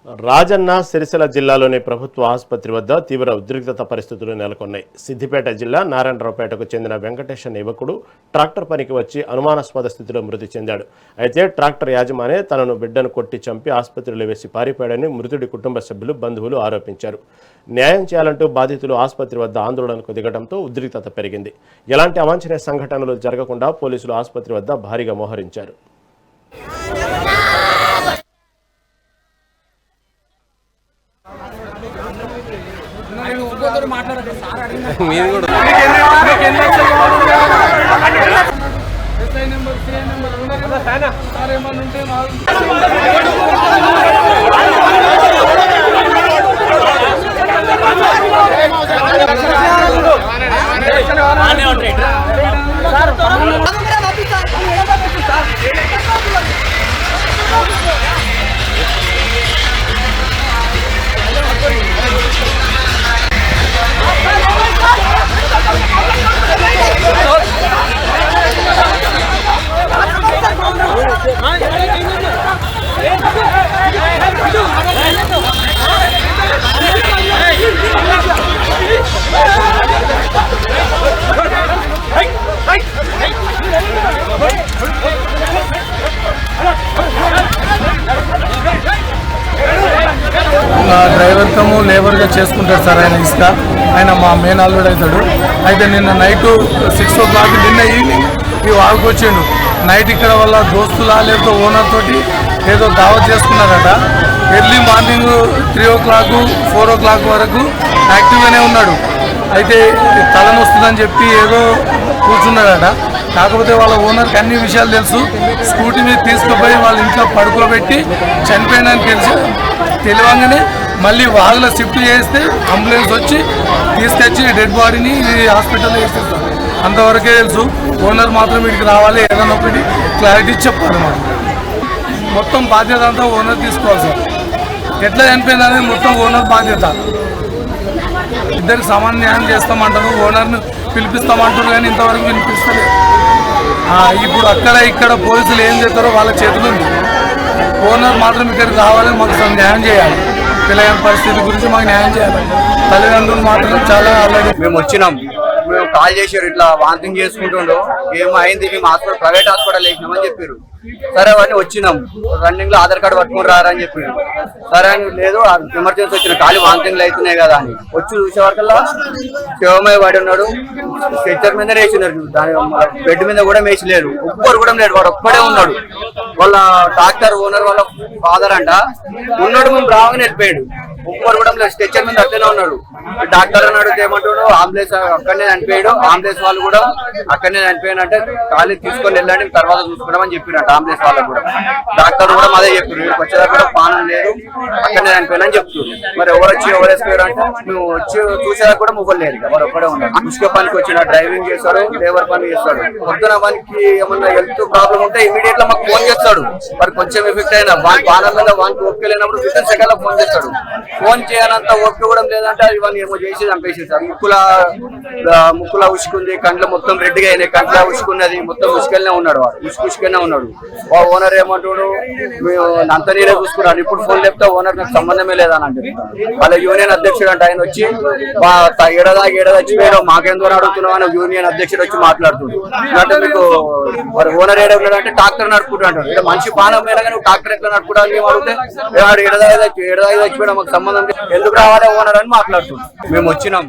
రాజన్న సిరిసిల్ల జిల్లాలోని ప్రభుత్వ ఆసుపత్రి వద్ద తీవ్ర ఉద్రిక్తత పరిస్థితులు నెలకొన్నాయి. సిద్దిపేట జిల్లా నారాయణరావుపేటకు చెందిన వెంకటేష్ అనే యువకుడు ట్రాక్టర్ పనికి వచ్చి అనుమానాస్పద స్థితిలో మృతి చెందాడు. అయితే ట్రాక్టర్ యాజమాని తనను బిడ్డను కొట్టి చంపి ఆసుపత్రిలో వేసి పారిపోయాడని మృతుడి కుటుంబ సభ్యులు, బంధువులు ఆరోపించారు. న్యాయం చేయాలంటూ బాధితులు ఆసుపత్రి వద్ద ఆందోళనకు దిగడంతో ఉద్రిక్తత పెరిగింది. ఎలాంటి అవాంఛనీయ సంఘటనలు జరగకుండా పోలీసులు ఆసుపత్రి వద్ద భారీగా మోహరించారు. డ్రైవర్ కము లేబర్గా చేసుకుంటాడు సార్. ఆయన మా మెయిన్ అల్లుడు అవుతాడు. అయితే నిన్న నైట్ 6 o'clock నిన్న ఈవినింగ్ ఈ వాగుకు వచ్చిండు. నైట్ ఇక్కడ వాళ్ళ దోస్తులా లేకపోతే ఓనర్ తోటి ఏదో దావత్ చేసుకున్నారట. ఎర్లీ మార్నింగ్ 3 o'clock 4 o'clock వరకు యాక్టివ్గానే ఉన్నాడు. అయితే తలనొస్తుందని చెప్పి ఏదో కూర్చున్నాడట. కాకపోతే వాళ్ళ ఓనర్కి అన్ని విషయాలు తెలుసు. స్కూటీ మీద తీసుకుపోయి వాళ్ళ ఇంట్లో పడుకోబెట్టి చనిపోయిందని తెలియగానే మళ్ళీ వాగులో షిఫ్ట్ చేస్తే అంబులెన్స్ వచ్చి తీసుకొచ్చి డెడ్ బాడీని హాస్పిటల్లో వేసేస్తారు. అంతవరకే తెలుసు. ఓనర్ మాత్రం వీడికి రావాలి, ఏదైనా ఒకటి క్లారిటీ చెప్పాలి. మొత్తం బాధ్యత అంతా ఓనర్ తీసుకోవాలి సార్. ఎట్లా చనిపోయిందనేది మొత్తం ఓనర్ బాధ్యత. ఇద్దరికి సమాన న్యాయం చేస్తామంటారు, ఓనర్ని పిలిపిస్తామంటారు, కానీ ఇంతవరకు వినిపిస్తలేదు. ఇప్పుడు అక్కడ ఇక్కడ పోలీసులు ఏం చేస్తారో వాళ్ళ చేతులు ఉంది. ఓనర్ మాత్రం ఇక్కడికి రావాలని మాకు న్యాయం చేయాలి. పిల్లల పరిస్థితి గురించి మాకు న్యాయం చేయాలి. తల్లిదండ్రులు మాత్రం చాలా ఆల్రెడీ మేము వచ్చినాం. మేము కాల్ చేశారు, ఇట్లా వాంతింగ్ చేసుకుంటుండో ఏమో అయింది, మేము హాస్పిటల్ ప్రైవేట్ హాస్పిటల్ వేసినామని చెప్పారు. సరే అవన్నీ వచ్చినాం. రన్నింగ్ లో ఆధార్ కార్డు పట్టుకుని రారని చెప్పారు. సరే అని లేదు, ఎమర్జెన్సీ వచ్చిన ఖాళీ వాంతింగ్లు అవుతున్నాయి కదా అని వచ్చి చూసే వరకల్లా శివమయ్య వాడి ఉన్నాడు. స్ట్రెచ్చర్ మీద వేసినారు, దాని బెడ్ మీద కూడా వేసలేరు. ఒక్కరు కూడా లేడు, వాడు ఒక్కడే ఉన్నాడు. వాళ్ళ డాక్టర్ ఓనర్ వాళ్ళ ఫాదర్ అంట ఉన్నాడు. మేము రాగానే వెళ్ళిపోయాడు. ఒక్కరు కూడా లేదు, స్ట్రెచ్చర్ మీద అట్లనే ఉన్నాడు. డాక్టర్ అన్నాడు ఏమంటాడు, అంబులెన్స్ అక్కడనే చనిపోయాడు. అంబులెన్స్ వాళ్ళు కూడా అక్కడనే చనిపోయాడు అంటే ఖాళీ తీసుకొని వెళ్ళండి, తర్వాత చూసుకున్నామని చెప్పినట్టు అంబులెన్స్ వాళ్ళకు కూడా. డాక్టర్ కూడా అదే చెప్పారు, వీడికి వచ్చేదాకా కూడా పానం లేదు, అక్కడనే చనిపోయినా అని చెప్తున్నారు. మరి ఎవరు వేసుకోరు అంటే మేము వచ్చి చూసేదాకా కూడా మొబైల్ లేదు, ఎవరు ఒక్కడే ఉన్నాడు. ఇసుక పనికి వచ్చిన డ్రైవింగ్ చేస్తాడు, లేబర్ పని చేస్తాడు. పొద్దున వానికి ఏమన్నా హెల్త్ ప్రాబ్లం ఉంటే ఇమీడియట్ గా మాకు ఫోన్ చేస్తాడు. మరి కొంచెం ఎఫెక్ట్ అయినా వాని పానం మీద వానికి ఓపిక లేనప్పుడు 15 seconds ఫోన్ చేస్తాడు. ఫోన్ చేయాలంత ఓపిక కూడా లేదంటే ఇవన్నీ ఏమో చేసి చంపేసేసారు. ముక్కులా ఉసుకుంది, కంట్లో మొత్తం రెడ్గా అయినాయి, కంట్లో ఉసుకున్నది, మొత్తం ఉసుకెళ్ళనే ఉన్నాడు. వాడు ఉసుకునే ఉన్నాడు. ఓనర్ ఏమంటాడు, మేము అంత నేనే చూసుకున్నాను, ఇప్పుడు ఫోన్ లేపితే ఓనర్ నాకు సంబంధమే లేదని అంటే వాళ్ళ యూనియన్ అధ్యక్షుడు అంటే ఆయన వచ్చి ఏడదచ్చిపోయాడు, మాకెందుకు అడుగుతున్నావు అని యూనియన్ అధ్యక్షుడు వచ్చి మాట్లాడుతుంది. అంటే మీకు మరి ఓనర్ ఏడ ఉన్నాడు అంటే ట్రాక్టర్ నడుపుకుంటాడు. ఇక్కడ మనిషి పానం మీద నువ్వు ట్రాక్టర్ ఎట్లా నడుపుకోవడానికి ఏం అడిగితే ఏడదాగి చచ్చిపోయాడు, మాకు సంబంధం ఎందుకు రావాలి ఓనర్ అని మాట్లాడుతుంది. మేము వచ్చినాం.